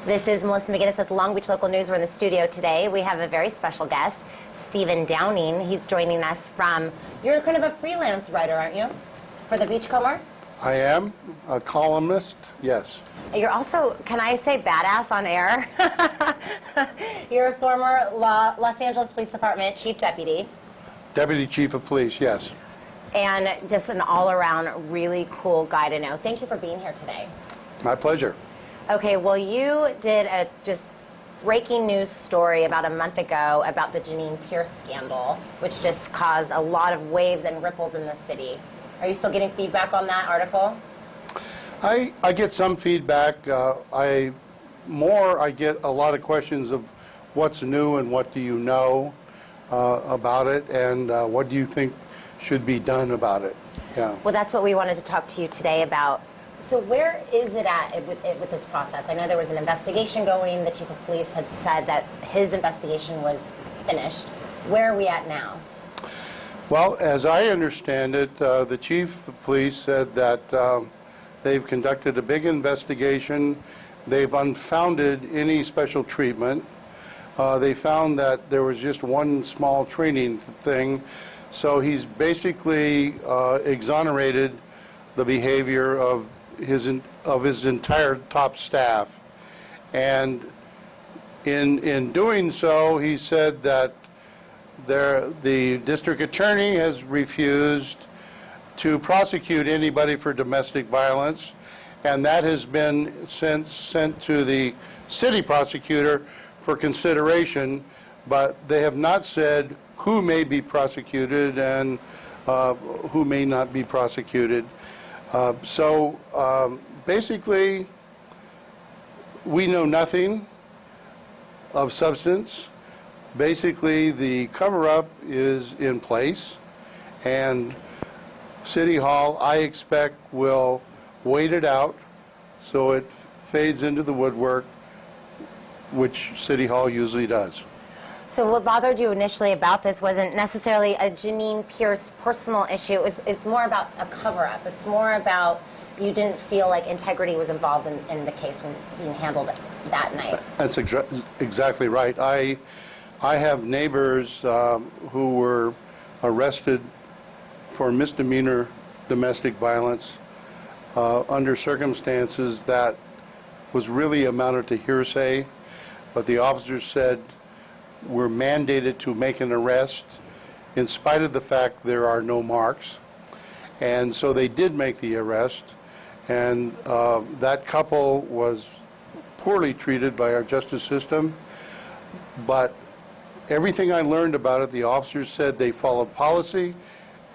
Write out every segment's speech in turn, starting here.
This is Melissa McGinnis with Long Beach Local News. We're in the studio today. We have a very special guest, Stephen Downing. He's joining us from, you're kind of a freelance writer, aren't you? For the Beachcomber? I am a columnist, yes. You're also, can I say badass on air? You're a former Los Angeles Police Department Chief Deputy. Deputy Chief of Police, yes. And just an all-around really cool guy to know. Thank you for being here today. My pleasure. Okay, well, you did a just breaking news story about a month ago about the Jeannine Pearce scandal, which just caused a lot of waves and ripples in the city. Are you still getting feedback on that article? I get some feedback. I get a lot of questions of what's new and what do you know about it, and what do you think should be done about it. Yeah. Well, that's what we wanted to talk to you today about. So where is it at with this process? I know there was an investigation going. The chief of police had said that his investigation was finished. Where are we at now? Well, as I understand it, the chief of police said that they've conducted a big investigation. They've unfounded any special treatment. They found that there was just one small training thing. So he's basically exonerated the behavior of his entire top staff, and in doing so, he said that the district attorney has refused to prosecute anybody for domestic violence, and that has been sent to the city prosecutor for consideration, but they have not said who may be prosecuted and who may not be prosecuted. Basically, we know nothing of substance. Basically, the cover-up is in place, and City Hall, I expect, will wait it out so it fades into the woodwork, which City Hall usually does. So what bothered you initially about this wasn't necessarily a Jeannine Pearce personal issue. It's more about a cover-up. It's more about you didn't feel like integrity was involved in the case when being handled that night. That's exactly right. I have neighbors who were arrested for misdemeanor domestic violence under circumstances that was really amounted to hearsay, but the officers said we're mandated to make an arrest in spite of the fact there are no marks. And so they did make the arrest, and that couple was poorly treated by our justice system. But everything I learned about it, the officers said they followed policy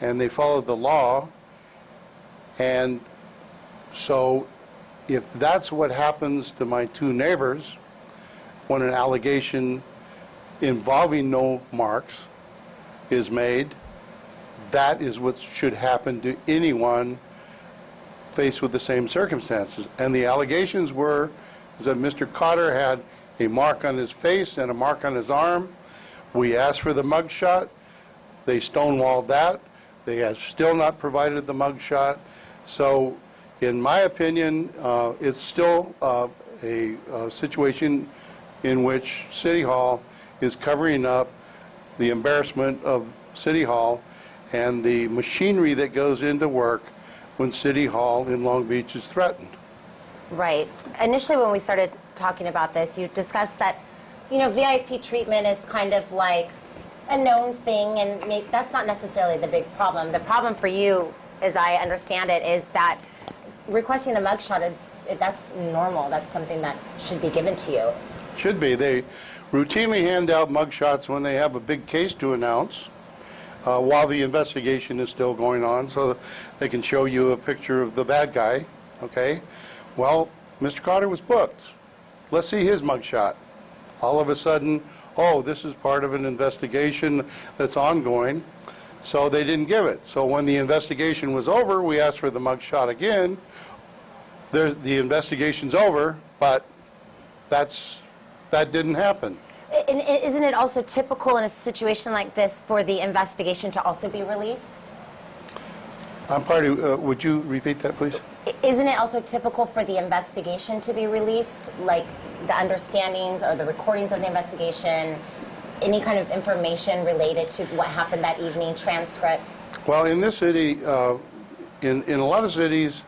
and they followed the law. And so if that's what happens to my two neighbors when an allegation involving no marks is made, that is what should happen to anyone faced with the same circumstances. And the allegations were that Mr. Cotter had a mark on his face and a mark on his arm. We asked for the mugshot. They stonewalled that. They have still not provided the mugshot. So in my opinion, it's still a situation in which City Hall is covering up the embarrassment of City Hall and the machinery that goes into work when City Hall in Long Beach is threatened. Right. Initially when we started talking about this, you discussed that, you know, VIP treatment is kind of like a known thing, and maybe that's not necessarily the big problem. The problem for you, as I understand it, is that requesting a mugshot that's normal. That's something that should be given to you. Should be. They routinely hand out mugshots when they have a big case to announce while the investigation is still going on, so they can show you a picture of the bad guy. Okay? Well, Mr. Cotter was booked. Let's see his mugshot. All of a sudden, oh, this is part of an investigation that's ongoing, so they didn't give it. So when the investigation was over, we asked for the mugshot again. The investigation's over, but that didn't happen. And isn't it also typical in a situation like this for the investigation to also be released? I'm party. Would you repeat that, please? Isn't it also typical for the investigation to be released, like the understandings or the recordings of the investigation, any kind of information related to what happened that evening, transcripts? Well, in this city, in a lot of cities,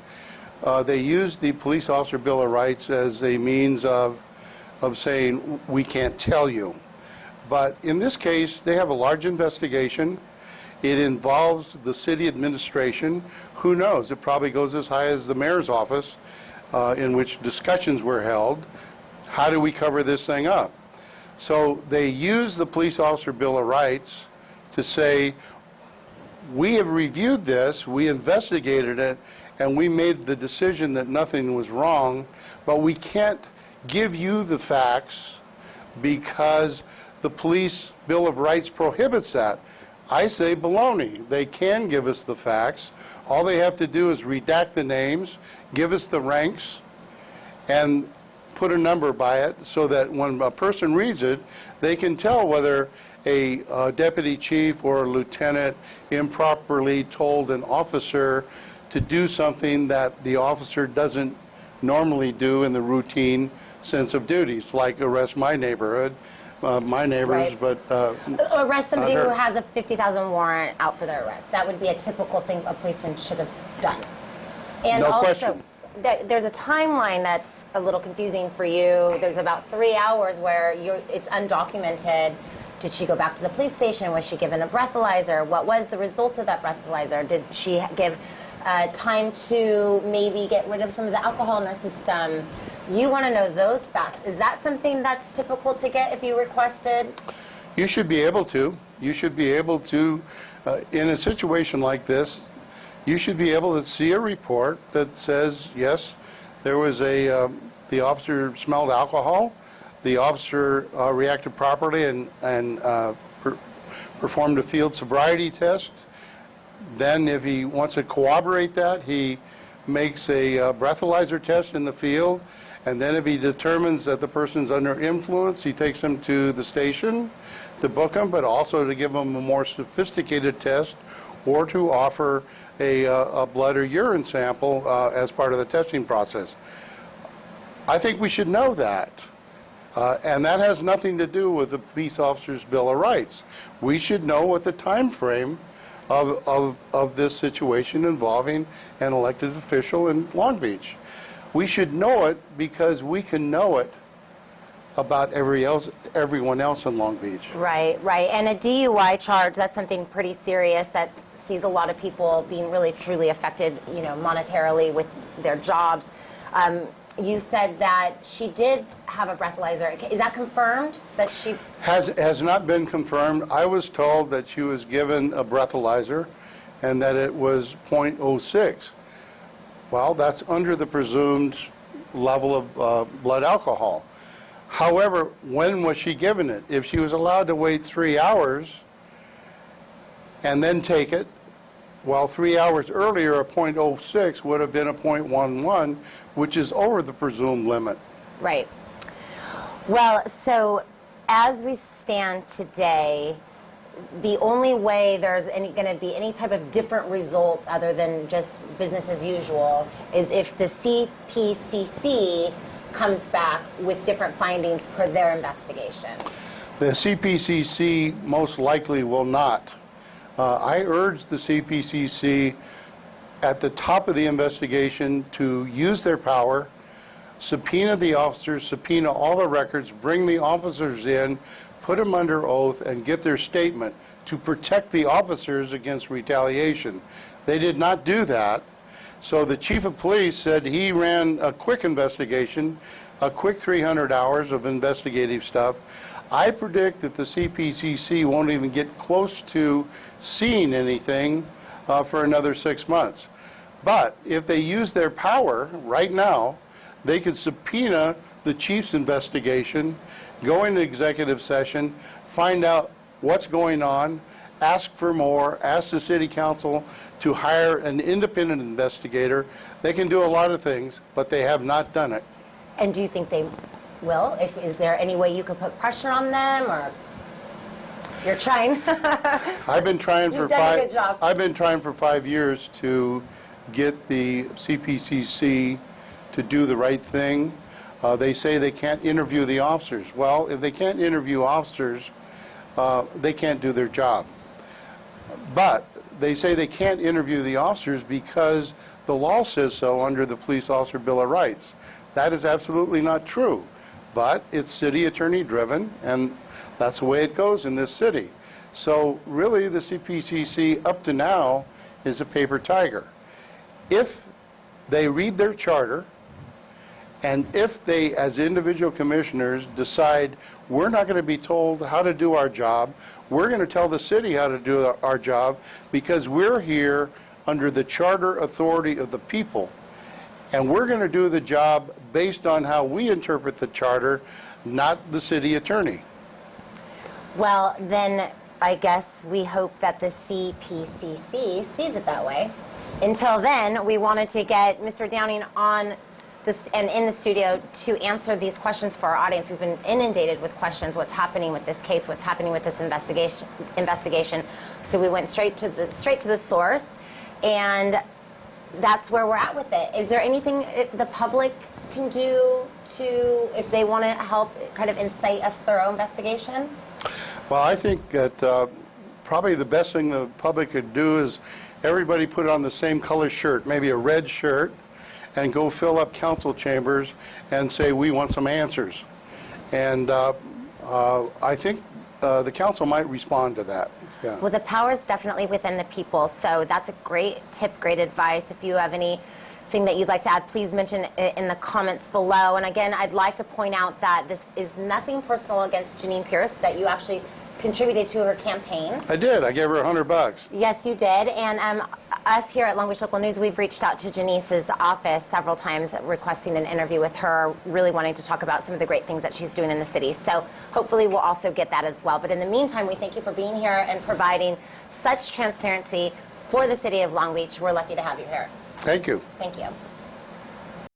they use the police officer Bill of Rights as a means of saying, we can't tell you. But in this case, they have a large investigation. It involves the city administration. Who knows? It probably goes as high as the mayor's office, in which discussions were held. How do we cover this thing up? So they use the police officer Bill of Rights to say, we have reviewed this, we investigated it, and we made the decision that nothing was wrong, but we can't give you the facts because the police Bill of Rights prohibits that. I say baloney. They can give us the facts. All they have to do is redact the names, give us the ranks, and put a number by it so that when a person reads it, they can tell whether a deputy chief or a lieutenant improperly told an officer to do something that the officer doesn't normally do in the routine sense of duties, like arrest my neighborhood, my neighbors, Right. but Arrest somebody her. who has a 50,000 warrant out for their arrest. That would be a typical thing a policeman should have done. And No also, question. there's a timeline that's a little confusing for you. There's about 3 hours where it's undocumented. Did she go back to the police station? Was she given a breathalyzer? What was the result of that breathalyzer? Did she give time to maybe get rid of some of the alcohol in her system? You want to know those facts. Is that something that's typical to get if you requested? you should be able to. You should be able to, in a situation like this, you should be able to see a report that says, yes, there was the officer smelled alcohol, the officer reacted properly and performed a field sobriety test. Then if he wants to corroborate that, he makes a breathalyzer test in the field, and then if he determines that the person's under influence, he takes them to the station to book them, but also to give them a more sophisticated test or to offer a blood or urine sample as part of the testing process. I think we should know that. And that has nothing to do with the police officer's Bill of Rights. We should know what the time frame of this situation involving an elected official in Long Beach. We should know it because we can know it about everyone else in Long Beach. Right, right. And a DUI charge, that's something pretty serious that sees a lot of people being really, truly affected, monetarily with their jobs. You said that she did have a breathalyzer. Is that confirmed that she... Has not been confirmed. I was told that she was given a breathalyzer and that it was .06. Well, that's under the presumed level of blood alcohol. However, when was she given it? If she was allowed to wait 3 hours and then take it, while 3 hours earlier, a .06 would have been a .11, which is over the presumed limit. Right. Well, so as we stand today, the only way there's going to be any type of different result other than just business as usual is if the CPCC comes back with different findings per their investigation. The CPCC most likely will not. I urge the CPCC at the top of the investigation to use their power, subpoena the officers, subpoena all the records, bring the officers in, put them under oath, and get their statement to protect the officers against retaliation. They did not do that. So the chief of police said he ran a quick investigation, a quick 300 hours of investigative stuff. I predict that the CPCC won't even get close to seeing anything for another 6 months. But if they use their power right now, they could subpoena the chief's investigation, go into executive session, find out what's going on, ask for more, ask the city council to hire an independent investigator. They can do a lot of things, but they have not done it. And do you think they will? Is there any way you could put pressure on them, or? You're trying. I've been trying for You've done a good job. I've been trying for 5 years to get the CPCC to do the right thing. They say they can't interview the officers. Well, if they can't interview officers, they can't do their job. But they say they can't interview the officers because the law says so under the Police Officer Bill of Rights. That is absolutely not true. But it's city attorney driven, and that's the way it goes in this city. So really the CPCC up to now is a paper tiger. If they read their charter, and if they, as individual commissioners, decide we're not going to be told how to do our job, we're going to tell the city how to do our job because we're here under the charter authority of the people, and we're going to do the job based on how we interpret the charter, not the city attorney. Well, then I guess we hope that the CPCC sees it that way. Until then, we wanted to get Mr. Downing on this and in the studio to answer these questions for our audience. We've been inundated with questions. What's happening with this case? What's happening with this investigation? So we went straight to the source, and that's where we're at with it. Is there anything the public can do to, if they want to help, kind of incite a thorough investigation? Well, I think that probably the best thing the public could do is everybody put on the same color shirt, maybe a red shirt, and go fill up council chambers and say, we want some answers. And I think the council might respond to that. Yeah. Well, the power is definitely within the people, so that's a great tip, great advice. If you have anything that you'd like to add, please mention it in the comments below. And again, I'd like to point out that this is nothing personal against Jeannine Pearce, that you actually contributed to her campaign. I did. I gave her $100. Yes, you did. And us here at Long Beach Local News, we've reached out to Janice's office several times requesting an interview with her, really wanting to talk about some of the great things that she's doing in the city. So hopefully we'll also get that as well. But in the meantime, we thank you for being here and providing such transparency for the city of Long Beach. We're lucky to have you here. Thank you. Thank you.